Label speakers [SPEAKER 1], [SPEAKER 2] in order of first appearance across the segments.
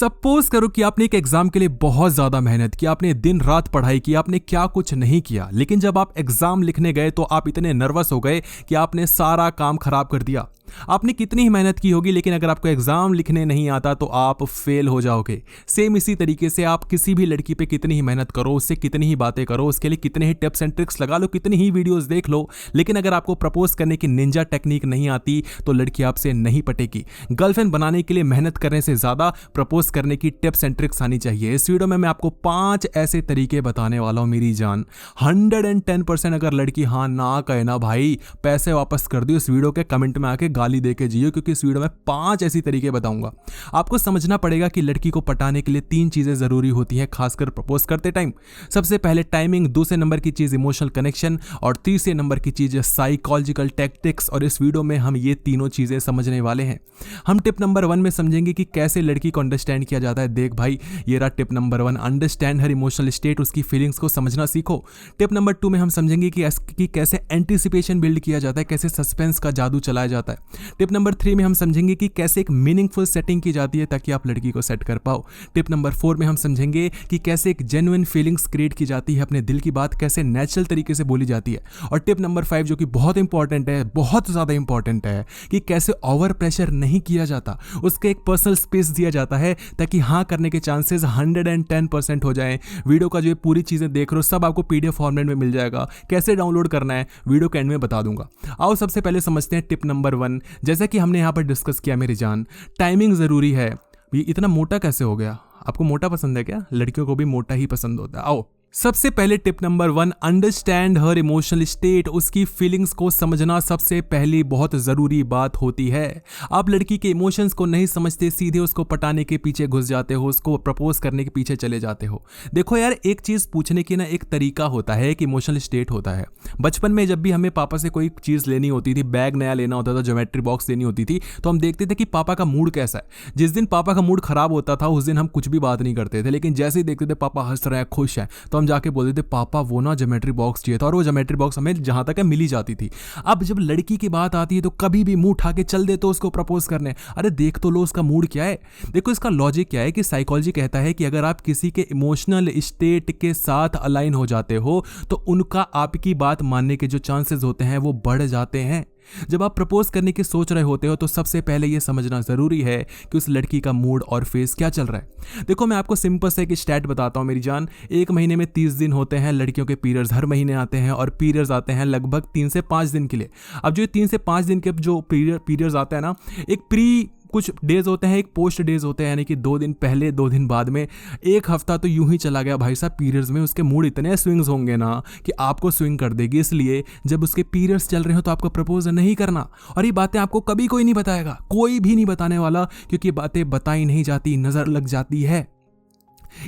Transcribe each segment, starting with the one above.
[SPEAKER 1] Suppose करो कि आपने एक एग्जाम के लिए बहुत ज्यादा मेहनत की, आपने दिन रात पढ़ाई की, आपने क्या कुछ नहीं किया, लेकिन जब आप एग्जाम लिखने गए तो आप इतने नर्वस हो गए कि आपने सारा काम खराब कर दिया। आपने कितनी ही मेहनत की होगी, लेकिन अगर आपको एग्जाम लिखने नहीं आता तो आप फेल हो जाओगे। सेम इसी तरीके से आप किसी भी लड़की पे कितनी ही मेहनत करो, उससे कितनी ही बातें करो, उसके लिए कितने ही टिप्स एंड ट्रिक्स लगा लो, कितनी ही वीडियोस देख लो, लेकिन अगर आपको प्रपोज करने की निंजा टेक्निक नहीं आती तो लड़की आपसे नहीं पटेगी। गर्लफ्रेंड बनाने के लिए मेहनत करने से ज्यादा प्रपोज करने की टिप्स एंड ट्रिक्स आनी चाहिए। इस वीडियो में मैं आपको 5 ऐसे तरीके बताने वाला हूं मेरी जान। 110% अगर लड़की हाँ ना कहे ना भाई, पैसे वापस कर दियो। इस वीडियो के कमेंट में आके गाली देके जियो, क्योंकि इस वीडियो में 5 ऐसी तरीके बताऊंगा। आपको समझना पड़ेगा कि लड़की को पटाने के लिए 3 चीजें जरूरी होती हैं, खासकर प्रपोज करते टाइम। सबसे पहले टाइमिंग, दूसरे नंबर की चीज इमोशनल कनेक्शन और तीसरे नंबर की चीज साइकोलॉजिकल टैक्टिक्स। और इस वीडियो में हम ये तीनों चीजें समझने वाले हैं। हम टिप नंबर 1 में समझेंगे कि कैसे लड़की को अंडरस्टैंड किया जाता है। देख भाई, ये रहा tip number 1, understand her emotional state, उसकी फीलिंग्स को समझना सीखो। टिप नंबर 2 में हम समझेंगे कि कैसे एंटीसिपेशन बिल्ड किया जाता है, कैसे सस्पेंस का जादू चलाया जाता है। टिप नंबर 3 में हम समझेंगे कि कैसे एक मीनिंगफुल सेटिंग की जाती है ताकि आप लड़की को सेट कर पाओ। टिप नंबर 4 में हम समझेंगे कि कैसे एक जेन्युइन फीलिंग्स क्रिएट की जाती है, अपने दिल की बात कैसे नेचुरल तरीके से बोली जाती है। और टिप नंबर 5 जो कि बहुत इंपॉर्टेंट है, बहुत ज्यादा इंपॉर्टेंट है, कि कैसे ओवर प्रेशर नहीं किया जाता, उसके एक पर्सनल स्पेस दिया जाता है ताकि हाँ करने के चांसेस 110% हो जाएं। वीडियो का जो पूरी चीजें देख रहे हो सब आपको पीडीएफ फॉर्मेट में मिल जाएगा। कैसे डाउनलोड करना है वीडियो के एंड में बता दूंगा। आओ सबसे पहले समझते हैं टिप नंबर 1। जैसा कि हमने यहाँ पर डिस्कस किया मेरी जान, टाइमिंग जरूरी है। ये इतना मोटा कैसे हो गया? आपको मोटा पसंद है क्या? लड़कियों को भी मोटा ही पसंद होता है। आओ सबसे पहले tip number 1, understand her emotional state, उसकी फीलिंग्स को समझना सबसे पहली बहुत जरूरी बात होती है। आप लड़की के इमोशंस को नहीं समझते, सीधे उसको पटाने के पीछे घुस जाते हो, उसको प्रपोज करने के पीछे चले जाते हो। देखो यार, एक चीज पूछने की ना एक तरीका होता है, एक इमोशनल स्टेट होता है। बचपन में जब भी हमें पापा से कोई चीज लेनी होती थी, बैग नया लेना होता था, ज्योमेट्री बॉक्स लेनी होती थी, तो हम देखते थे कि पापा का मूड कैसा है। जिस दिन पापा का मूड खराब होता था उस दिन हम कुछ भी बात नहीं करते थे, लेकिन जैसे ही देखते थे पापा हंस रहे हैं, खुश है, तो हम जाके बोलते थे पापा वो ना ज्योमेट्री बॉक्स चाहिए था, और वो ज्योमेट्री बॉक्स हमें जहां तक है मिली जाती थी। अब जब लड़की की बात आती है तो कभी भी मुंह उठा के चल देते हो उसको प्रपोज करने। अरे देख तो लो उसका मूड क्या है। देखो इसका लॉजिक क्या है कि साइकोलॉजी कहता है कि अगर आप किसी के इमोशनल स्टेट के साथ अलाइन हो जाते हो तो उनका आपकी बात मानने के जो चांसेस होते हैं वो बढ़ जाते हैं। जब आप प्रपोज करने की सोच रहे होते हो तो सबसे पहले यह समझना जरूरी है कि उस लड़की का मूड और फेस क्या चल रहा है। देखो मैं आपको सिंपल से एक स्टैट बताता हूं मेरी जान। एक महीने में 30 दिन होते हैं, लड़कियों के पीरियड्स हर महीने आते हैं, और पीरियड्स आते हैं लगभग 3 से 5 दिन के लिए। अब जो 3 से 5 दिन के जो पीरियड्स आते हैं ना, एक प्री कुछ डेज होते हैं, एक पोस्ट डेज होते हैं, यानी कि 2 दिन पहले 2 दिन बाद में। एक हफ्ता तो यूं ही चला गया भाई साहब पीरियड्स में। उसके मूड इतने स्विंग्स होंगे ना कि आपको स्विंग कर देगी। इसलिए जब उसके पीरियड्स चल रहे हो तो आपको प्रपोज नहीं करना। और ये बातें आपको कभी कोई नहीं बताएगा, कोई भी नहीं बताने वाला, क्योंकि ये बातें बताई नहीं जाती, नजर लग जाती है।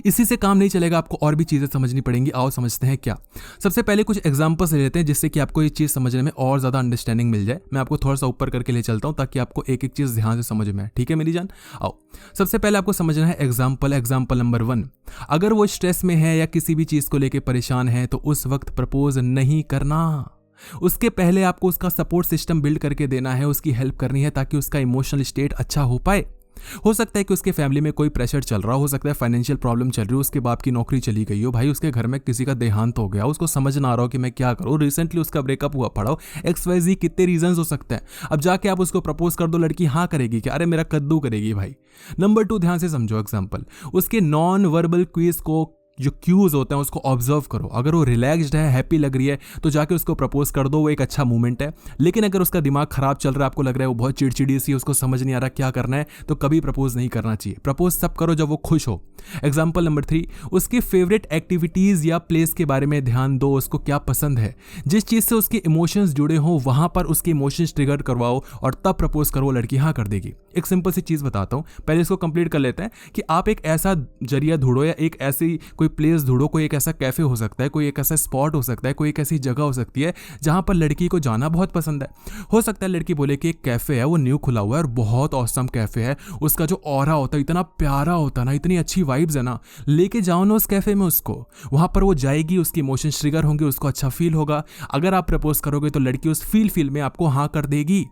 [SPEAKER 1] इसी से काम नहीं चलेगा, आपको और भी चीजें समझनी पड़ेंगी। आओ समझते हैं क्या। सबसे पहले कुछ एग्जांपल्स ले लेते हैं जिससे कि आपको ये चीज समझने में और ज्यादा अंडरस्टैंडिंग मिल जाए। मैं आपको थोड़ा सा ऊपर करके ले चलता हूं ताकि आपको एक एक चीज ध्यान से समझ में आए। ठीक है मेरी जान? आओ सबसे पहले आपको समझना है एग्जाम्पल नंबर 1। अगर वो स्ट्रेस में है या किसी भी चीज को लेकर परेशान है तो उस वक्त प्रपोज नहीं करना। उसके पहले आपको उसका सपोर्ट सिस्टम बिल्ड करके देना है, उसकी हेल्प करनी है ताकि उसका इमोशनल स्टेट अच्छा हो पाए। हो सकता है कि उसके फैमिली में कोई प्रेशर चल रहा हो सकता है फाइनेंशियल प्रॉब्लम चल रही हो, उसके बाप की नौकरी चली गई हो, भाई उसके घर में किसी का देहांत हो गया, उसको समझ ना आ रहा हो कि मैं क्या करूं, रिसेंटली उसका ब्रेकअप हुआ पड़ा हो, XYZ कितने रीजंस हो सकते हैं। अब जाके आप उसको प्रपोज कर दो, लड़की हाँ करेगी क्या? अरे मेरा कद्दू करेगी भाई। नंबर 2, ध्यान से समझो एग्जाम्पल। उसके नॉन वर्बल क्विज को जो क्यूज होते हैं उसको ऑब्जर्व करो। अगर वो रिलैक्स्ड है, हैप्पी लग रही है, तो जाके उसको प्रपोज कर दो, वो एक अच्छा मूवमेंट है। लेकिन अगर उसका दिमाग खराब चल रहा है, आपको लग रहा है वो बहुत चिड़चिड़ी सी, उसको समझ नहीं आ रहा क्या करना है, तो कभी प्रपोज नहीं करना चाहिए। प्रपोज तब करो जब वो खुश हो। एग्जाम्पल नंबर 3, उसके फेवरेट एक्टिविटीज या प्लेस के बारे में ध्यान दो। उसको क्या पसंद है, जिस चीज से उसके इमोशंस जुड़े हो वहां पर उसके इमोशंस ट्रिगर करवाओ और तब प्रपोज करो, लड़की हाँ कर देगी। एक सिंपल सी चीज बताता हूं, पहले इसको कंप्लीट कर लेते हैं कि आप एक ऐसा जरिया ढूंढो या एक ऐसी कोई प्लेस ढूंढो, कोई एक ऐसा कैफे हो सकता है, कोई एक ऐसा स्पॉट हो सकता है, कोई एक ऐसी जगह हो सकती है जहां पर लड़की को जाना बहुत पसंद है। हो सकता है लड़की बोले कि एक कैफे है, वो न्यू खुला हुआ है और बहुत ऑसम कैफे है, उसका जो ऑरा होता है इतना प्यारा होता है ना, इतनी अच्छी वाइब्स है ना, लेके जाओ ना उस कैफे में उसको। वहां पर वो जाएगी, उसकी इमोशंस ट्रिगर होंगे, उसको अच्छा फील होगा। अगर आप प्रपोज करोगे तो लड़की उस फील में आपको हाँ कर देगी।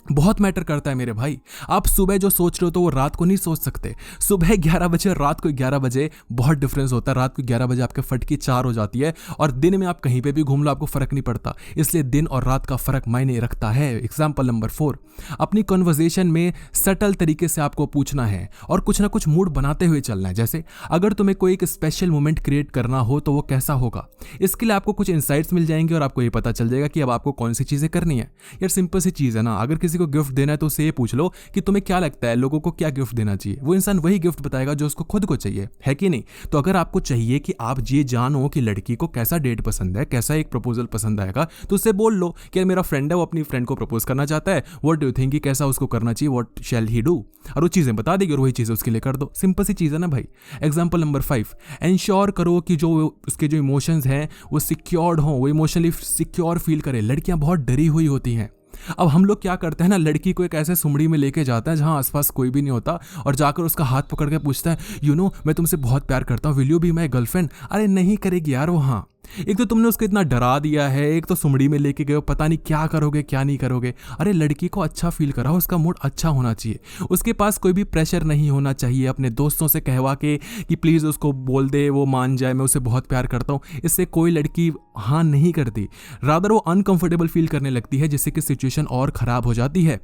[SPEAKER 1] बहुत मैटर करता है मेरे भाई। आप सुबह जो सोच रहे हो तो वो रात को नहीं सोच सकते। सुबह 11 बजे और रात को 11 बजे बहुत डिफरेंस होता है। रात को 11 बजे आपके फटकी 4 हो जाती है और दिन में आप कहीं पे भी घूम लो आपको फर्क नहीं पड़ता। इसलिए दिन और रात का फर्क मायने रखता है। एग्जाम्पल नंबर 4, अपनी कन्वर्जेशन में सटल तरीके से आपको पूछना है और कुछ ना कुछ मूड बनाते हुए चलना है। जैसे अगर तुम्हें कोई एक स्पेशल मोमेंट क्रिएट करना हो तो वो कैसा होगा, इसके लिए आपको कुछ इंसाइट्स मिल जाएंगे और आपको ये पता चल जाएगा कि अब आपको कौन सी चीजें करनी है। यार सिंपल सी चीज है ना, अगर किसी को गिफ्ट देना है तो उससे ये पूछ लो कि तुम्हें क्या लगता है लोगों को क्या गिफ्ट देना चाहिए। वो इंसान वही गिफ्ट बताएगा जो उसको खुद को चाहिए, है कि नहीं। तो अगर आपको चाहिए कि आप ये जानो कि लड़की को कैसा डेट पसंद है, कैसा एक प्रपोजल पसंद आएगा, तो उससे बोल लो कि मेरा फ्रेंड है वो अपनी फ्रेंड को प्रपोज करना चाहता है, व्हाट डू यू थिंक, कैसा उसको करना चाहिए, व्हाट शैल ही डू, और वो चीजें बता देगी और वही चीजें उसके लिए कर दो। सिंपल सी चीज है ना भाई। एग्जाम्पल नंबर 5, एंश्योर करो कि जो उसके जो इमोशंस हैं वो सिक्योर्ड हों, वो इमोशनली सिक्योर फील करे। लड़कियां बहुत डरी हुई होती हैं। अब हम लोग क्या करते हैं ना, लड़की को एक ऐसे सुमड़ी में लेके जाता है जहां आसपास कोई भी नहीं होता और जाकर उसका हाथ पकड़ के पूछता है, यू नो मैं तुमसे बहुत प्यार करता हूँ, will you be my girlfriend. अरे नहीं करेगी यार वो। हाँ, एक तो तुमने उसको इतना डरा दिया है, एक तो सुमड़ी में लेके गए हो, पता नहीं क्या करोगे क्या नहीं करोगे। अरे लड़की को अच्छा फील कराओ, उसका मूड अच्छा होना चाहिए, उसके पास कोई भी प्रेशर नहीं होना चाहिए। अपने दोस्तों से कहवा के कि प्लीज़ उसको बोल दे, वो मान जाए, मैं उसे बहुत प्यार करता हूँ, इससे कोई लड़की हाँ नहीं करती। रादर वो अनकंफर्टेबल फील करने लगती है, जिससे कि सिचुएशन और ख़राब हो जाती है।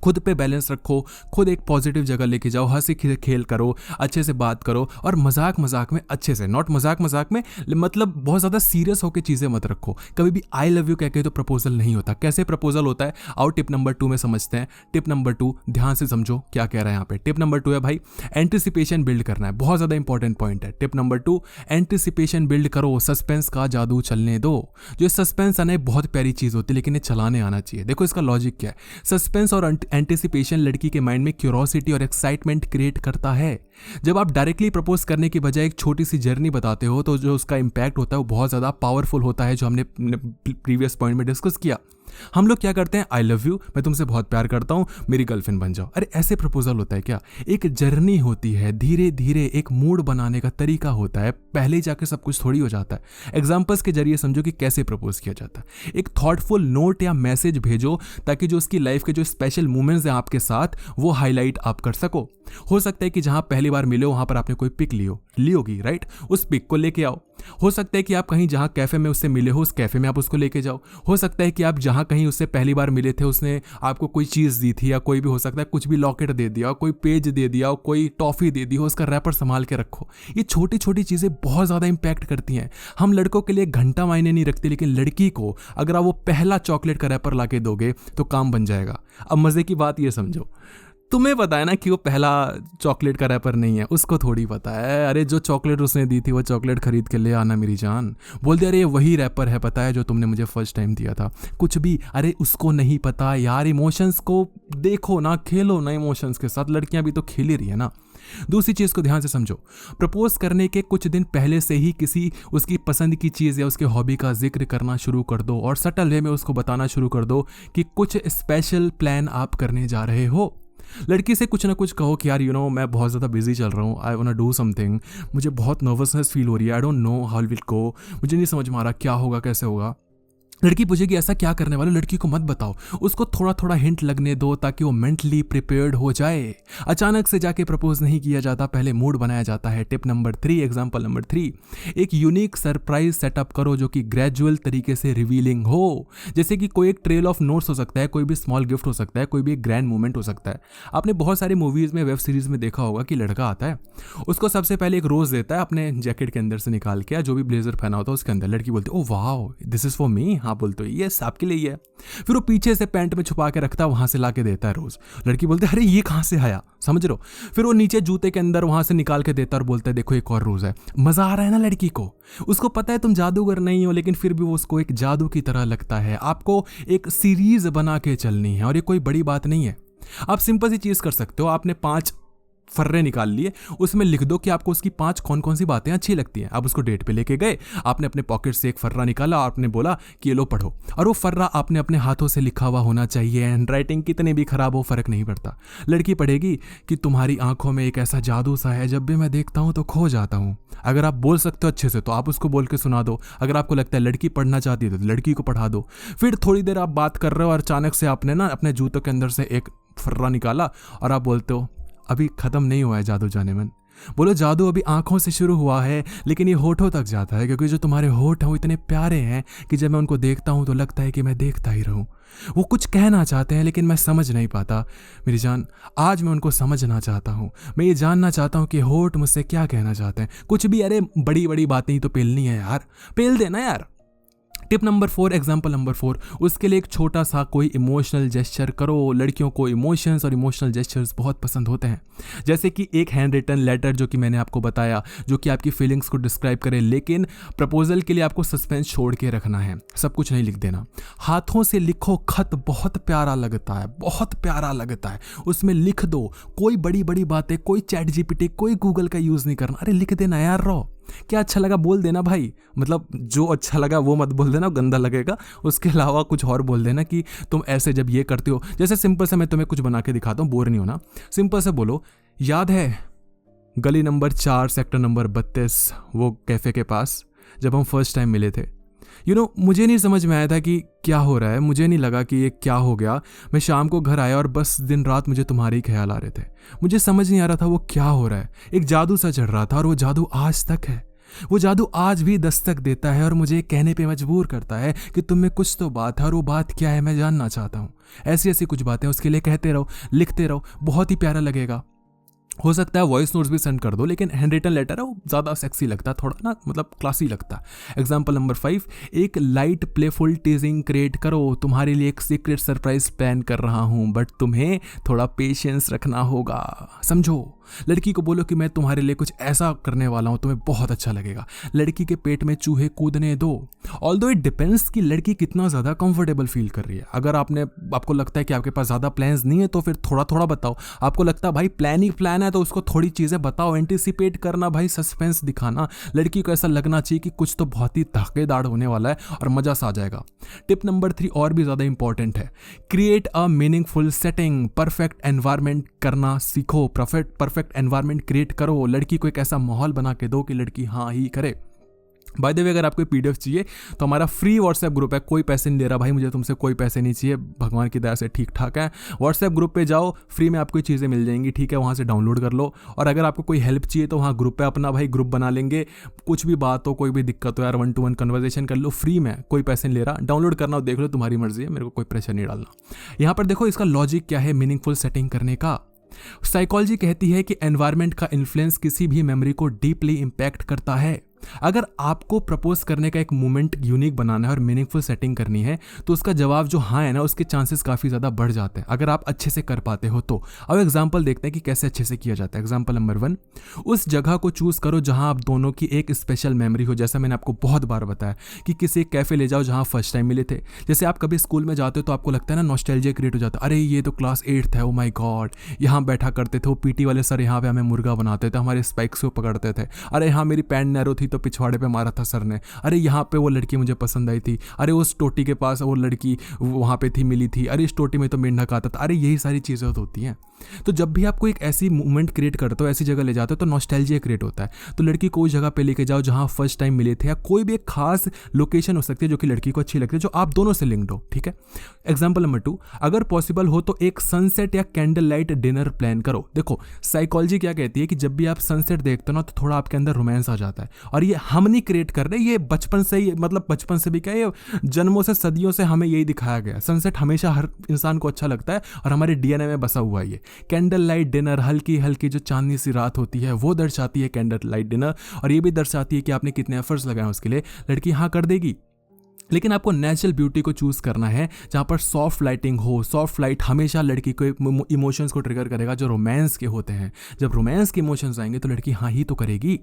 [SPEAKER 1] खुद पे बैलेंस रखो, खुद एक पॉजिटिव जगह लेके जाओ, हंसी खेल करो, अच्छे से बात करो और मजाक मजाक में अच्छे से, नॉट मजाक मजाक में मतलब बहुत ज़्यादा सीरियस होकर चीज़ें मत रखो। कभी भी आई लव यू कह के तो प्रपोजल नहीं होता। कैसे प्रपोजल होता है, आओ टिप नंबर 2 में समझते हैं। टिप नंबर 2, ध्यान से समझो क्या कह रहा है यहाँ पे। टिप नंबर 2 है भाई, एंटिसिपेशन बिल्ड करना है। बहुत ज़्यादा इंपॉर्टेंट पॉइंट है। टिप नंबर 2, एंटिसिपेशन बिल्ड करो, सस्पेंस का जादू चलने दो। जो सस्पेंस है ना बहुत प्यारी चीज़ होती है, लेकिन ये चलाने आना चाहिए। देखो इसका लॉजिक क्या है। सस्पेंस और एंटिसिपेशन लड़की के माइंड में क्यूरोसिटी और एक्साइटमेंट क्रिएट करता है। जब आप डायरेक्टली प्रपोज करने की बजाय एक छोटी सी जर्नी बताते हो तो जो उसका इंपैक्ट होता है वो बहुत ज़्यादा पावरफुल होता है, जो हमने प्रीवियस पॉइंट में डिस्कस किया। हम लोग क्या करते हैं, आई लव यू, मैं तुमसे बहुत प्यार करता हूँ, मेरी गर्लफ्रेंड बन जाओ। अरे ऐसे प्रपोजल होता है क्या? एक जर्नी होती है, धीरे धीरे एक मूड बनाने का तरीका होता है, पहले जाके सब कुछ थोड़ी हो जाता है। एग्जाम्पल्स के जरिए समझो कि कैसे प्रपोज किया जाता है। एक थॉटफुल नोट या मैसेज भेजो ताकि जो उसकी लाइफ के जो स्पेशल मोमेंट्स हैं आपके साथ वो हाईलाइट आप कर सको। हो सकता है कि जहां पहली बार मिले वहां पर आपने कोई पिक ली होगी, राइट, उस पिक को लेके आओ। हो सकता है कि आप कहीं जहां कैफे में उससे मिले हो उस कैफे में आप उसको लेके जाओ। हो सकता है कि आप जहां कहीं उससे पहली बार मिले थे उसने आपको कोई चीज़ दी थी, या कोई भी हो सकता है कुछ भी, लॉकेट दे दिया, कोई पेज दे दिया, कोई टॉफ़ी दे दी हो, उसका रैपर संभाल के रखो। ये छोटी छोटी चीज़ें बहुत ज़्यादा इंपैक्ट करती हैं। हम लड़कों के लिए घंटा मायने नहीं रखती, लेकिन लड़की को अगर आप वो पहला चॉकलेट का रैपर ला के दोगे तो काम बन जाएगा। अब मज़े की बात ये समझो, तुम्हें पता है ना कि वो पहला चॉकलेट का रैपर नहीं है, उसको थोड़ी पता है। अरे जो चॉकलेट उसने दी थी वो चॉकलेट खरीद के ले आना मेरी जान। बोल दे अरे वही रैपर है, पता है, जो तुमने मुझे फर्स्ट टाइम दिया था। कुछ भी, अरे उसको नहीं पता यार। इमोशंस को देखो ना, खेलो ना इमोशंस के साथ। लड़कियां भी तो खेल ही रही है ना। दूसरी चीज़ को ध्यान से समझो, प्रपोज करने के कुछ दिन पहले से ही किसी उसकी पसंद की चीज़ या उसके हॉबी का जिक्र करना शुरू कर दो और सटल वे में उसको बताना शुरू कर दो कि कुछ स्पेशल प्लान आप करने जा रहे हो। लड़की से कुछ ना कुछ कहो कि यार यू नो मैं बहुत ज़्यादा बिजी चल रहा हूँ, I want to do something, मुझे बहुत नर्वसनेस फील हो रही है, I don't know how will go, मुझे नहीं समझ में आ रहा क्या होगा कैसे होगा। लड़की पूछेगी ऐसा क्या करने वाले, लड़की को मत बताओ, उसको थोड़ा थोड़ा हिंट लगने दो ताकि वो मेंटली प्रिपेयर्ड हो जाए। अचानक से जाके प्रपोज नहीं किया जाता, पहले मूड बनाया जाता है। टिप नंबर 3, एग्जांपल नंबर 3, एक यूनिक सरप्राइज सेटअप करो जो कि ग्रेजुअल तरीके से रिवीलिंग हो। जैसे कि कोई एक ट्रेल ऑफ नोट्स हो सकता है, कोई भी स्मॉल गिफ्ट हो सकता है, कोई भी एक ग्रैंड मोमेंट हो सकता है। आपने बहुत सारी मूवीज में, वेब सीरीज में देखा होगा कि लड़का आता है, उसको सबसे पहले एक रोज देता है अपने जैकेट के अंदर से निकाल के, जो भी ब्लेजर पहना होता है उसके अंदर। लड़की बोलती है oh wow this is for me, हाँ बोलते हो यस आपके लिए ही है। फिर वो पीछे से पैंट में छुपा के रखता है, वहां से लाके देता है रोज। लड़की बोलती है अरे ये कहां से आया, समझ रहे हो। फिर वो नीचे जूते के अंदर वहां से निकाल के देता है और बोलता है देखो एक और रोज है। मजा आ रहा है ना लड़की को, उसको पता है तुम जादूगर नहीं हो, लेकिन फिर भी वो उसको एक जादू की तरह लगता है। आपको एक सीरीज बना के चलनी है और ये कोई बड़ी बात नहीं है। आप सिंपल सी चीज कर सकते हो, आपने 5 फर्रे निकाल लिए, उसमें लिख दो कि आपको उसकी 5 कौन कौन सी बातें अच्छी लगती हैं। आप उसको डेट पे लेके गए, आपने अपने पॉकेट से एक फर्रा निकाला और आपने बोला कि ये लो पढ़ो, और वो फर्रा आपने अपने हाथों से लिखा हुआ होना चाहिए। हैंडराइटिंग कितनी भी खराब हो फर्क नहीं पड़ता। लड़की पढ़ेगी कि तुम्हारी आंखों में एक ऐसा जादू सा है, जब भी मैं देखता हूँ तो खो जाता हूँ। अगर आप बोल सकते हो अच्छे से तो आप उसको बोल के सुना दो। अगर आपको लगता है लड़की पढ़ना चाहती है तो लड़की को पढ़ा दो। फिर थोड़ी देर आप बात कर रहे हो और अचानक से आपने ना अपने जूतों के अंदर से एक फर्रा निकाला और आप बोलते हो अभी खत्म नहीं हुआ है जादू जाने मन। बोलो जादू अभी आंखों से शुरू हुआ है, लेकिन ये होठों तक जाता है, क्योंकि जो तुम्हारे होठ हैं वो इतने प्यारे हैं कि जब मैं उनको देखता हूँ तो लगता है कि मैं देखता ही रहूँ। वो कुछ कहना चाहते हैं लेकिन मैं समझ नहीं पाता। मेरी जान, आज मैं उनको समझना चाहता हूँ। मैं ये जानना चाहता हूँ कि होठ मुझसे क्या कहना चाहते हैं। कुछ भी, अरे बड़ी बड़ी बातें ही तो पेलनी है यार, पेल देना यार। टिप नंबर 4, एग्जाम्पल नंबर 4, उसके लिए एक छोटा सा कोई इमोशनल जेस्चर करो। लड़कियों को इमोशंस और इमोशनल जेस्चर्स बहुत पसंद होते हैं। जैसे कि एक हैंड रिटन लेटर जो कि मैंने आपको बताया, जो कि आपकी फीलिंग्स को डिस्क्राइब करे, लेकिन प्रपोजल के लिए आपको सस्पेंस छोड़ के रखना है, सब कुछ नहीं लिख देना। हाथों से लिखो खत, बहुत प्यारा लगता है, बहुत प्यारा लगता है। उसमें लिख दो, कोई बड़ी बड़ी बातें, कोई चैट जीपीटी, कोई गूगल का यूज़ नहीं करना। अरे लिख देना यार, रो क्या अच्छा लगा बोल देना भाई, मतलब जो अच्छा लगा वो मत बोल देना, गंदा लगेगा। उसके अलावा कुछ और बोल देना कि तुम ऐसे जब ये करते हो। जैसे सिंपल से मैं तुम्हें कुछ बना के दिखाता हूँ, बोर नहीं होना। सिंपल से बोलो, याद है गली नंबर 4 सेक्टर नंबर 32 वो कैफ़े के पास जब हम फर्स्ट टाइम मिले थे। मुझे नहीं समझ में आया था कि क्या हो रहा है, मुझे नहीं लगा कि ये क्या हो गया। मैं शाम को घर आया और बस दिन रात मुझे तुम्हारे ही ख्याल आ रहे थे। मुझे समझ नहीं आ रहा था वो क्या हो रहा है। एक जादू सा चढ़ रहा था और वो जादू आज तक है। वो जादू आज भी दस्तक देता है और मुझे कहने पे मजबूर करता है कि तुम में कुछ तो बात है और वो बात क्या है मैं जानना चाहता हूँ। ऐसी ऐसी कुछ बातें उसके लिए कहते रहो, लिखते रहो, बहुत ही प्यारा लगेगा। हो सकता है वॉइस नोट्स भी सेंड कर दो, लेकिन हैंड रिटन लेटर है वो ज़्यादा सेक्सी लगता है, थोड़ा ना मतलब क्लासी लगता है। एग्जाम्पल नंबर 5, एक लाइट प्लेफुल टीजिंग क्रिएट करो। तुम्हारे लिए एक सीक्रेट सरप्राइज प्लान कर रहा हूँ, बट तुम्हें थोड़ा पेशेंस रखना होगा, समझो। लड़की को बोलो कि मैं तुम्हारे लिए कुछ ऐसा करने वाला हूँ, तुम्हें बहुत अच्छा लगेगा। लड़की के पेट में चूहे कूदने दो। ऑल्दो इट डिपेंड्स कि लड़की कितना ज़्यादा कंफर्टेबल फील कर रही है। अगर आपको लगता है कि आपके पास ज़्यादा प्लान्स नहीं है तो फिर थोड़ा थोड़ा बताओ। आपको लगता है भाई प्लान ही प्लान है तो उसको थोड़ी चीज़ें बताओ, एंटिसिपेट करना भाई, सस्पेंस दिखाना। लड़की को ऐसा लगना चाहिए कि कुछ तो बहुत ही धमाकेदार होने वाला है और मज़ा सा आ जाएगा। टिप नंबर 3 और भी ज़्यादा इंपॉर्टेंट है, create a meaningful setting. Perfect environment करना सीखो, परफेक्ट एनवायरनमेंट क्रिएट करो। लड़की को एक ऐसा माहौल बना के दो कि लड़की हाँ ही करे। बाय द वे, अगर आपको पीडीएफ चाहिए तो हमारा फ्री व्हाट्सएप ग्रुप है, कोई पैसे नहीं ले रहा भाई, मुझे तुमसे कोई पैसे नहीं चाहिए, भगवान की दया से ठीक ठाक है। व्हाट्सएप ग्रुप पे जाओ, फ्री में आपको चीज़ें मिल जाएंगी, ठीक है, वहाँ से डाउनलोड कर लो। और अगर आपको कोई हेल्प चाहिए तो वहाँ ग्रुप पे अपना भाई ग्रुप बना लेंगे। कुछ भी बात हो, कोई भी दिक्कत हो यार, 1-to-1 कन्वर्सेशन कर लो, फ्री में, कोई पैसे नहीं ले रहा। डाउनलोड करना हो देख लो, तुम्हारी मर्जी है, मेरे को कोई प्रेशर नहीं डालना। यहाँ पर देखो इसका लॉजिक क्या है मीनिंगफुल सेटिंग करने का। साइकोलॉजी कहती है कि एनवायरनमेंट का इन्फ्लुएंस किसी भी मेमोरी को डीपली इंपैक्ट करता है। अगर आपको प्रपोज करने का एक मोमेंट यूनिक बनाना है और मीनिंगफुल सेटिंग करनी है तो उसका जवाब जो हाँ है ना, उसके चांसेस काफ़ी ज़्यादा बढ़ जाते हैं अगर आप अच्छे से कर पाते हो तो। अब एग्जांपल देखते हैं कि कैसे अच्छे से किया जाता है। एग्जांपल नंबर 1, उस जगह को चूज़ करो जहां आप दोनों की एक स्पेशल मेमोरी हो। जैसा मैंने आपको बहुत बार बताया कि किसी एक कैफ़े ले जाओ जहाँ फर्स्ट टाइम मिले थे। जैसे आप कभी स्कूल में जाते हो तो आपको लगता है ना, नॉस्टैल्जिया क्रिएट हो जाता है। अरे ये तो क्लास 8 है, ओ माई गॉड, यहाँ बैठा करते थे, वो पीटी वाले सर यहाँ पे हमें मुर्गा बनाते थे, हमारे स्पाइक्स को पकड़ते थे। अरे हाँ, मेरी पैंट नैरो थी तो पिछवाड़े पे मारा था सर ने। अरे यहाँ पे वो लड़की मुझे पसंद आई थी। अरे उस टोटी के पास वो लड़की वहाँ पे थी, मिली थी। अरे इस टोटी में तो मेंढक आता था। अरे यही सारी चीज़ें तो होती हैं। तो जब भी आपको एक ऐसी मूवमेंट क्रिएट करते हो, ऐसी जगह ले जाते हो तो नॉस्टैल्जिया क्रिएट होता है। तो लड़की को उस जगह पे लेके जाओ जहाँ फर्स्ट टाइम मिले थे, या कोई भी एक खास लोकेशन हो सकती है जो कि लड़की को अच्छी लगती है, जो आप दोनों से लिंक्ड हो, ठीक है। एग्जाम्पल नंबर 2, अगर पॉसिबल हो तो एक सनसेट या कैंडल लाइट डिनर प्लान करो। देखो साइकोलॉजी क्या कहती है कि जब भी आप सनसेट देखते हो ना तो थोड़ा आपके अंदर रोमांस आ जाता है। और ये हम नहीं क्रिएट कर रहे, ये बचपन से ही, मतलब बचपन से भी क्या, ये जन्मों से सदियों से हमें यही दिखाया गया। सनसेट हमेशा हर इंसान को अच्छा लगता है और हमारे डीएनए में बसा हुआ है ये। कैंडल लाइट डिनर, हल्की हल्की जो चांदनी सी रात होती है वो दर्शाती है कैंडल लाइट डिनर, और ये भी दर्शाती है कि आपने कितने एफर्ट्स लगाए उसके लिए। लड़की हाँ कर देगी, लेकिन आपको नेचुरल ब्यूटी को चूज़ करना है जहाँ पर सॉफ्ट लाइटिंग हो। सॉफ्ट लाइट हमेशा लड़की को इमोशंस को ट्रिगर करेगा जो रोमांस के होते हैं। जब रोमांस के इमोशंस आएंगे तो लड़की हाँ ही तो करेगी।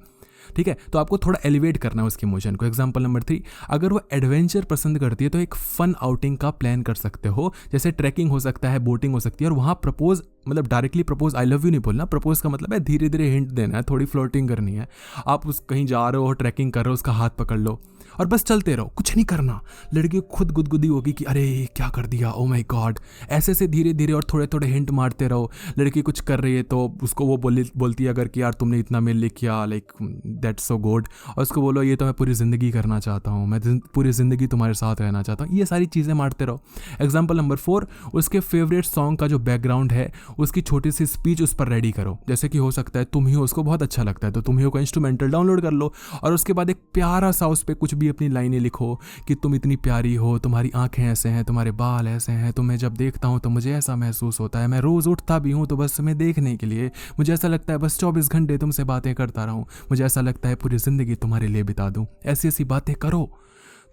[SPEAKER 1] ठीक है, तो आपको थोड़ा एलिवेट करना है उसके इमोशन को। एग्जाम्पल नंबर 3, अगर वो एडवेंचर पसंद करती है तो एक फन आउटिंग का प्लान कर सकते हो, जैसे ट्रैकिंग हो सकता है, बोटिंग हो सकती है, और वहाँ प्रपोज, मतलब directly propose I love you नहीं बोलना, प्रपोज का मतलब है धीरे धीरे हिंट देना है, थोड़ी फ्लोटिंग करनी है। आप उस कहीं जा रहे हो, ट्रैकिंग कर रहे हो, उसका हाथ पकड़ लो और बस चलते रहो, कुछ नहीं करना। लड़की खुद गुदगुदी होगी कि अरे क्या कर दिया, ओ माय गॉड। ऐसे से धीरे धीरे और थोड़े थोड़े हिंट मारते रहो। लड़की कुछ कर रही है तो उसको वो बोलती है अगर कि यार तुमने इतना मेरे लिए किया, लाइक दैट्स सो गुड, और उसको बोलो ये तो मैं पूरी ज़िंदगी करना चाहता हूँ, मैं पूरी ज़िंदगी तुम्हारे साथ रहना चाहता हूँ। ये सारी चीज़ें मारते रहो। एग्जाम्पल नंबर 4, उसके फेवरेट सॉन्ग का जो बैकग्राउंड है उसकी छोटी सी स्पीच उस पर रेडी करो, जैसे कि हो सकता है तुम ही हो, उसको बहुत अच्छा लगता है तो तुम ही हो का इंस्ट्रूमेंटल डाउनलोड कर लो, और उसके बाद एक प्यारा सा उस पर कुछ भी अपनी लाइनें लिखो कि तुम इतनी प्यारी हो, तुम्हारी आंखें ऐसे हैं, तुम्हारे बाल ऐसे हैं, तुम्हें जब देखता हूँ तो मुझे ऐसा महसूस होता है, मैं रोज़ उठता भी हूँ तो बस तुम्हें देखने के लिए, मुझे ऐसा लगता है बस 24 घंटे तुमसे बातें करता रहूँ, मुझे ऐसा लगता है पूरी ज़िंदगी तुम्हारे लिए बिता दूँ। ऐसी ऐसी बातें करो,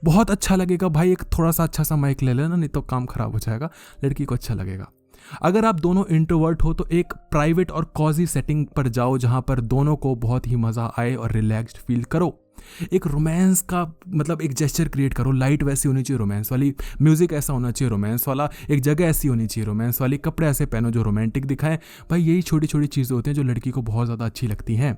[SPEAKER 1] बहुत अच्छा लगेगा भाई। एक थोड़ा सा अच्छा सा माइक ले लेना, नहीं तो काम खराब हो जाएगा, लड़की को अच्छा लगेगा। अगर आप दोनों इंट्रोवर्ट हो तो एक प्राइवेट और कॉजी सेटिंग पर जाओ जहां पर दोनों को बहुत ही मज़ा आए और रिलैक्स्ड फील करो। एक रोमांस का मतलब एक जेस्चर क्रिएट करो, लाइट वैसी होनी चाहिए रोमांस वाली, म्यूजिक ऐसा होना चाहिए रोमांस वाला, एक जगह ऐसी होनी चाहिए रोमांस वाली, कपड़े ऐसे पहनो जो रोमांटिक दिखाएं। भाई यही छोटी छोटी चीज़ें होती हैं जो लड़की को बहुत ज़्यादा अच्छी लगती हैं।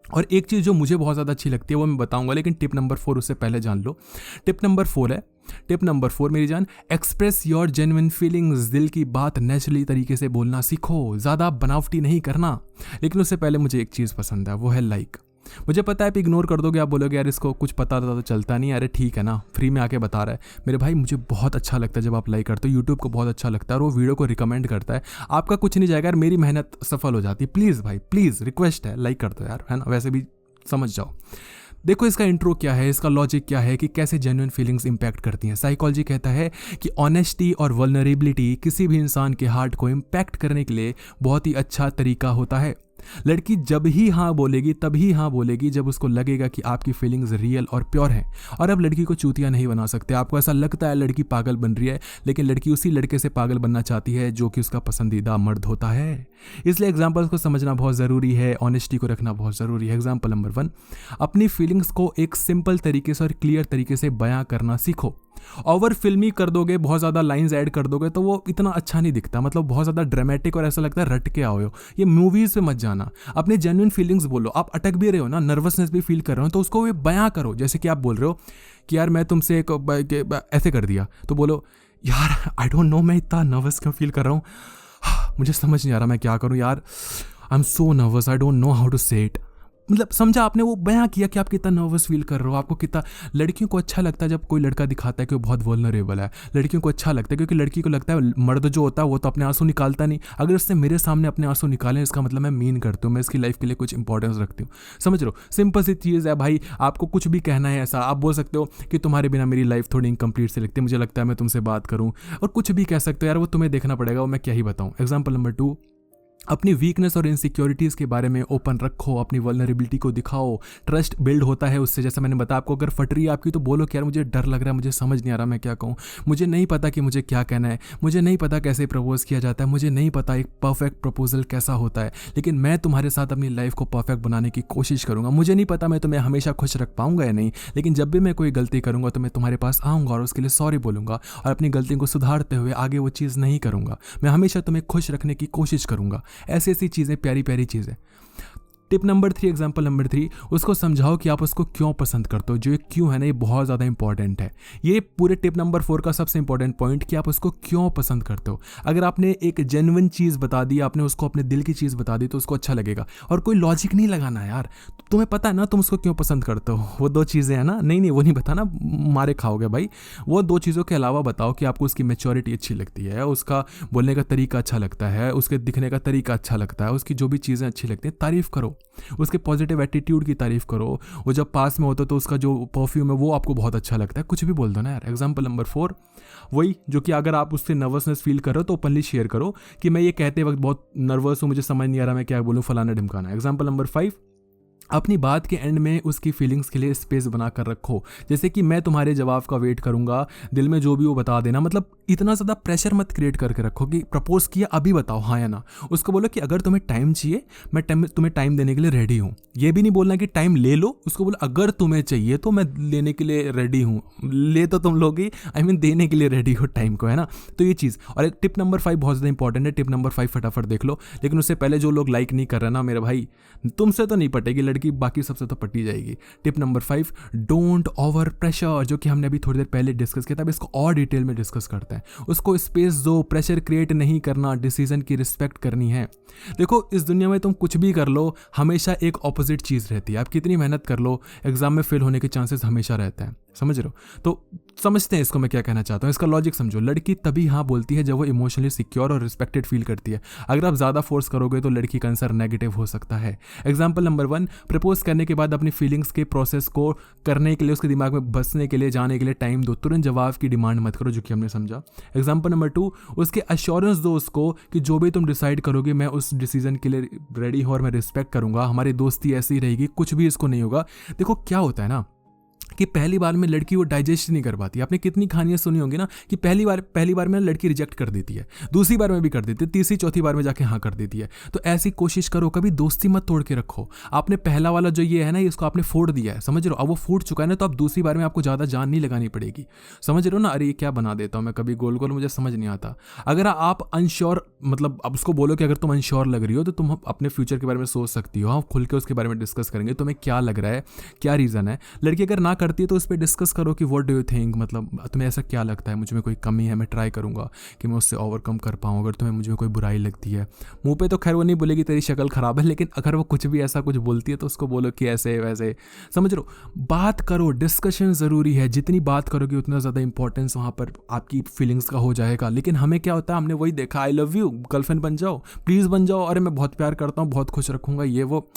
[SPEAKER 1] और एक चीज़ जो मुझे बहुत ज़्यादा अच्छी लगती है वो मैं बताऊंगा, लेकिन टिप नंबर 4 उससे पहले जान लो। टिप नंबर 4 है, टिप नंबर 4 मेरी जान, एक्सप्रेस योर जेन्युइन फीलिंग्स। दिल की बात नेचुरली तरीके से बोलना सीखो, ज़्यादा बनावटी नहीं करना। लेकिन उससे पहले मुझे एक चीज़ पसंद है, वो है लाइक। मुझे पता है आप इग्नोर कर दोगे, आप बोलोगे यार इसको कुछ पता था तो चलता नहीं, अरे ठीक है ना, फ्री में आके बता रहा है। मेरे भाई मुझे बहुत अच्छा लगता है जब आप लाइक करते हो, यूट्यूब को बहुत अच्छा लगता है और वो वीडियो को रिकमेंड करता है। आपका कुछ नहीं जाएगा यार, मेरी मेहनत सफल हो जाती है। प्लीज़ भाई प्लीज़, रिक्वेस्ट है, लाइक कर दो यार, है ना, वैसे भी समझ जाओ। देखो इसका इंट्रो क्या है, इसका लॉजिक क्या है कि कैसे जेन्युइन फीलिंग्स इंपैक्ट करती हैं। साइकोलॉजी कहता है कि ऑनेस्टी और वल्नरेबिलिटी किसी भी इंसान के हार्ट को इंपैक्ट करने के लिए बहुत ही अच्छा तरीका होता है। लड़की जब ही हाँ बोलेगी तभी हाँ बोलेगी जब उसको लगेगा कि आपकी फीलिंग्स रियल और प्योर हैं। और अब लड़की को चूतिया नहीं बना सकते। आपको ऐसा लगता है लड़की पागल बन रही है, लेकिन लड़की उसी लड़के से पागल बनना चाहती है जो कि उसका पसंदीदा मर्द होता है। इसलिए एग्जाम्पल्स को समझना बहुत ज़रूरी है, ऑनेस्टी को रखना बहुत ज़रूरी है। एग्जाम्पल नंबर 1, अपनी फीलिंग्स को एक सिंपल तरीके से और क्लियर तरीके से बयां करना सीखो। ओवर फिल्मी कर दोगे, बहुत ज़्यादा लाइंस ऐड कर दोगे तो वो इतना अच्छा नहीं दिखता, मतलब बहुत ज़्यादा ड्रामेटिक और ऐसा लगता है रट के आओ हो। ये मूवीज़ पे मत जाना, अपने जेन्युइन फीलिंग्स बोलो। आप अटक भी रहे हो ना, नर्वसनेस भी फील कर रहे हो, तो उसको बयां करो। जैसे कि आप बोल रहे हो कि यार मैं तुमसे ऐसे कर दिया, तो बोलो यार आई डोंट नो मैं इतना नर्वस क्यों फील कर रहा हूँ, मुझे समझ नहीं आ रहा मैं क्या करूँ यार, I am so nervous, I don't know how to say it. मतलब समझा आपने, वो बयां किया कि आप कितना नर्वस फील कर रहे हो, आपको कितना। लड़कियों को अच्छा लगता है जब कोई लड़का दिखाता है कि वो बहुत वल्नरेबल है। लड़कियों को अच्छा लगता है क्योंकि लड़की को लगता है मर्द जो होता है वो तो अपने आंसू निकालता नहीं, अगर उसने मेरे सामने अपने आंसू निकाले इसका मतलब मैं मीन करती हूँ, मैं इसकी लाइफ के लिए कुछ इंपॉर्टेंस रखती हूँ। समझ रहे हो, सिंपल सी चीज़ है भाई। आपको कुछ भी कहना है ऐसा, आप बोल सकते हो कि तुम्हारे बिना मेरी लाइफ थोड़ी इनकम्प्लीट सी लगती है, मुझे लगता है मैं तुमसे बात करूँ, और कुछ भी कह सकते हो यार, वो तुम्हें देखना पड़ेगा, वो मैं क्या ही बताऊँ। एग्जाम्पल नंबर 2, अपनी वीकनेस और इनसिक्योरिटीज़ के बारे में ओपन रखो, अपनी वल्नरेबिलिटी को दिखाओ। ट्रस्ट बिल्ड होता है उससे। जैसा मैंने बताया आपको, अगर फट रही है आपकी तो बोलो कि यार मुझे डर लग रहा है, मुझे समझ नहीं आ रहा मैं क्या कहूँ, मुझे नहीं पता कि मुझे क्या कहना है, मुझे नहीं पता कैसे प्रपोज किया जाता है, मुझे नहीं पता एक परफेक्ट प्रपोजल कैसा होता है, लेकिन मैं तुम्हारे साथ अपनी लाइफ को परफेक्ट बनाने की कोशिश करूँगा। मुझे नहीं पता मैं तुम्हें हमेशा खुश रख पाऊंगा या नहीं, लेकिन जब भी मैं कोई गलती करूँगा तो मैं तुम्हारे पास आऊँगा और उसके लिए सॉरी बोलूँगा और अपनी गलती को सुधारते हुए आगे वो चीज़ नहीं करूँगा। मैं हमेशा तुम्हें खुश रखने की कोशिश करूँगा। ऐसी ऐसी चीज़ें, प्यारी प्यारी चीज़ें। टिप नंबर 3, एग्जाम्पल नंबर 3, उसको समझाओ कि आप उसको क्यों पसंद करते हो। जो एक क्यों है ना, ये बहुत ज़्यादा इंपॉर्टेंट है। ये पूरे टिप नंबर 4 का सबसे इंपॉर्टेंट पॉइंट कि आप उसको क्यों पसंद करते हो। अगर आपने एक जेन्युइन चीज़ बता दी, आपने उसको अपने दिल की चीज़ बता दी तो उसको अच्छा लगेगा। और कोई लॉजिक नहीं लगाना यार, तुम्हें पता है ना तुम उसको क्यों पसंद करते हो। वो 2 चीज़ें हैं ना, नहीं वो नहीं बताना, मारे खाओगे भाई। वो 2 चीज़ों के अलावा बताओ कि आपको उसकी मैच्योरिटी अच्छी लगती है, उसका बोलने का तरीका अच्छा लगता है, उसके दिखने का तरीका अच्छा लगता है, उसकी जो भी चीज़ें अच्छी लगती हैं तारीफ़ करो, उसके पॉजिटिव एटीट्यूड की तारीफ़ करो। वो जब पास में होता तो उसका जो परफ्यूम है वो आपको बहुत अच्छा लगता है। कुछ भी बोल दो ना यार। एग्जाम्पल नंबर 4, वही जो कि अगर आप उससे नर्वसनेस फील कर रहे हो तो ओपनली शेयर करो कि मैं ये कहते वक्त बहुत नर्वस हूँ, मुझे समझ नहीं आ रहा मैं क्या बोलूँ, फलाना ढिमकाना। एग्जाम्पल नंबर 5, अपनी बात के एंड में उसकी फीलिंग्स के लिए स्पेस बना कर रखो। जैसे कि मैं तुम्हारे जवाब का वेट करूंगा, दिल में जो भी वो बता देना। मतलब इतना ज़्यादा प्रेशर मत क्रिएट करके रखो कि प्रपोज किया अभी बताओ हाँ या ना। उसको बोलो कि अगर तुम्हें टाइम चाहिए, मैं तुम्हें टाइम देने के लिए रेडी हूँ। ये भी नहीं बोलना कि टाइम ले लो, उसको बोलो अगर तुम्हें चाहिए तो मैं लेने के लिए रेडी हूँ। ले तो तुम लोग ही, आई मीन देने के लिए रेडी हो टाइम को, है ना। तो ये चीज़। और एक टिप नंबर 5 बहुत ज़्यादा इंपॉर्टेंट है। टिप नंबर 5 फटाफट देख लो। लेकिन उससे पहले जो लोग लाइक नहीं कर रहे ना मेरे भाई, तुमसे तो नहीं पटेगी लड़की, बाकी सबसे तो पटी जाएगी। Tip number 5, don't over pressure, जो कि हमने अभी थोड़ी देर पहले डिस्कस किया था। अब इसको और डिटेल में डिस्कस करते हैं। उसको स्पेस दो, प्रेशर क्रिएट नहीं करना, डिसीजन की रिस्पेक्ट करनी है। देखो इस दुनिया में तुम कुछ भी कर लो, हमेशा एक ऑपोजिट चीज़ रहती है। आप कितनी मेहनत कर लो, एग्जाम में फेल होने के चांसेस हमेशा रहते हैं, समझ रहे हो। तो समझते हैं इसको मैं क्या कहना चाहता हूँ, इसका लॉजिक समझो। लड़की तभी हाँ बोलती है जब वो इमोशनली सिक्योर और रिस्पेक्टेड फील करती है। अगर आप ज़्यादा फोर्स करोगे तो लड़की का आंसर नेगेटिव हो सकता है। एग्जाम्पल नंबर 1, प्रपोज करने के बाद अपनी फीलिंग्स के प्रोसेस को करने के लिए, उसके दिमाग में बसने के लिए, जाने के लिए टाइम दो। तुरंत जवाब की डिमांड मत करो, जो कि हमने समझा। एग्जाम्पल नंबर 2, उसके अश्योरेंस दो उसको कि जो भी तुम डिसाइड करोगे मैं उस डिसीजन के लिए रेडी हूँ और मैं रिस्पेक्ट करूंगा। हमारी दोस्ती ऐसी रहेगी, कुछ भी इसको नहीं होगा। देखो क्या होता है ना कि पहली बार में लड़की वो डाइजेस्ट नहीं कर पाती। आपने कितनी कहानियां सुनी होंगी ना कि पहली बार में लड़की रिजेक्ट कर देती है, दूसरी बार में भी कर देती है, तीसरी चौथी बार में जाके हाँ कर देती है। तो ऐसी कोशिश करो, कभी दोस्ती मत तोड़ के रखो। आपने पहला वाला जो ये है ना, इसको आपने फोड़ दिया है, समझ रहे हो। अब वो फूट चुका है ना, तो अब दूसरी बार में आपको ज़्यादा जान नहीं लगानी पड़ेगी, समझ रहे हो ना। अरे ये क्या बना देता हूँ मैं कभी गोल गोल, मुझे समझ नहीं आता। अगर आप अनश्योर, मतलब अब उसको बोलो कि अगर तुम अनश्योर लग रही हो तो तुम अपने फ्यूचर के बारे में सोच सकती हो। आप खुल के उसके बारे में डिस्कस करेंगे, तुम्हें क्या लग रहा है, क्या रीज़न है। लड़की अगर ना करती है तो उस पर डिस्कस करो कि व्हाट डू यू थिंक, मतलब तुम्हें ऐसा क्या लगता है, मुझ में कोई कमी है, मैं ट्राई करूंगा कि मैं उससे ओवरकम कर पाऊँ। अगर तुम्हें मुझ में कोई बुराई लगती है, मुंह पे तो खैर वो नहीं बोलेगी तेरी शक्ल खराब है, लेकिन अगर वो कुछ भी ऐसा कुछ बोलती है तो उसको बोलो कि ऐसे वैसे, समझ लो। बात करो, डिस्कशन ज़रूरी है। जितनी बात करोगे उतना ज़्यादा इंपॉर्टेंस वहाँ पर आपकी फीलिंग्स का हो जाएगा। लेकिन हमें क्या होता है, हमने वही देखा, आई लव यू, गर्लफ्रेंड बन जाओ, प्लीज़ बन जाओ, अरे मैं बहुत प्यार करता हूँ, बहुत खुश रखूंगा, ये वो।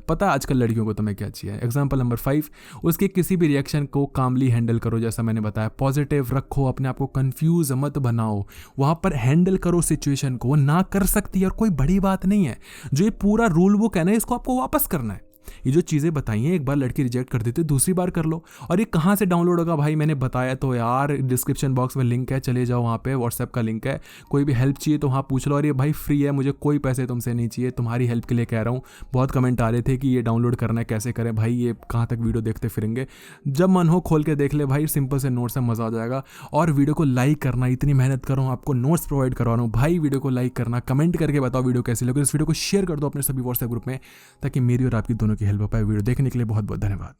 [SPEAKER 1] पता है आजकल लड़कियों को तुम्हें क्या चाहिए। एग्जाम्पल नंबर 5, उसके किसी भी रिएक्शन को कामली हैंडल करो। जैसा मैंने बताया, पॉजिटिव रखो, अपने आप को कंफ्यूज मत बनाओ, वहां पर हैंडल करो सिचुएशन को। वो ना कर सकती है और कोई बड़ी बात नहीं है। जो ये पूरा रूल बुक है ना, इसको आपको वापस करना है। ये जो चीज़ें बताई हैं, एक बार लड़की रिजेक्ट कर देती है, दूसरी बार कर लो। और ये कहाँ से डाउनलोड होगा भाई, मैंने बताया तो यार, डिस्क्रिप्शन बॉक्स में लिंक है, चले जाओ वहाँ पे, व्हाट्सएप का लिंक है। कोई भी हेल्प चाहिए तो वहाँ पूछ लो। और ये भाई फ्री है, मुझे कोई पैसे तुमसे नहीं चाहिए, तुम्हारी हेल्प के लिए कह रहा हूँ। बहुत कमेंट आ रहे थे कि ये डाउनलोड करना है, कैसे करें भाई, ये कहाँ तक वीडियो देखते फिरेंगे। जब मन हो खोल के देख ले भाई, सिंपल से नोट्स में मज़ा आ जाएगा। और वीडियो को लाइक करना, इतनी मेहनत कर रहा हूँ, आपको नोट्स प्रोवाइड करवा रहा हूँ भाई, वीडियो को लाइक करना, कमेंट करके बताओ वीडियो कैसी लगी। इस वीडियो को शेयर कर दो अपने सभी व्हाट्सएप ग्रुप में, ताकि मेरी और आपकी दोनों की हेल्प हो पाए। वीडियो देखने के लिए बहुत बहुत धन्यवाद।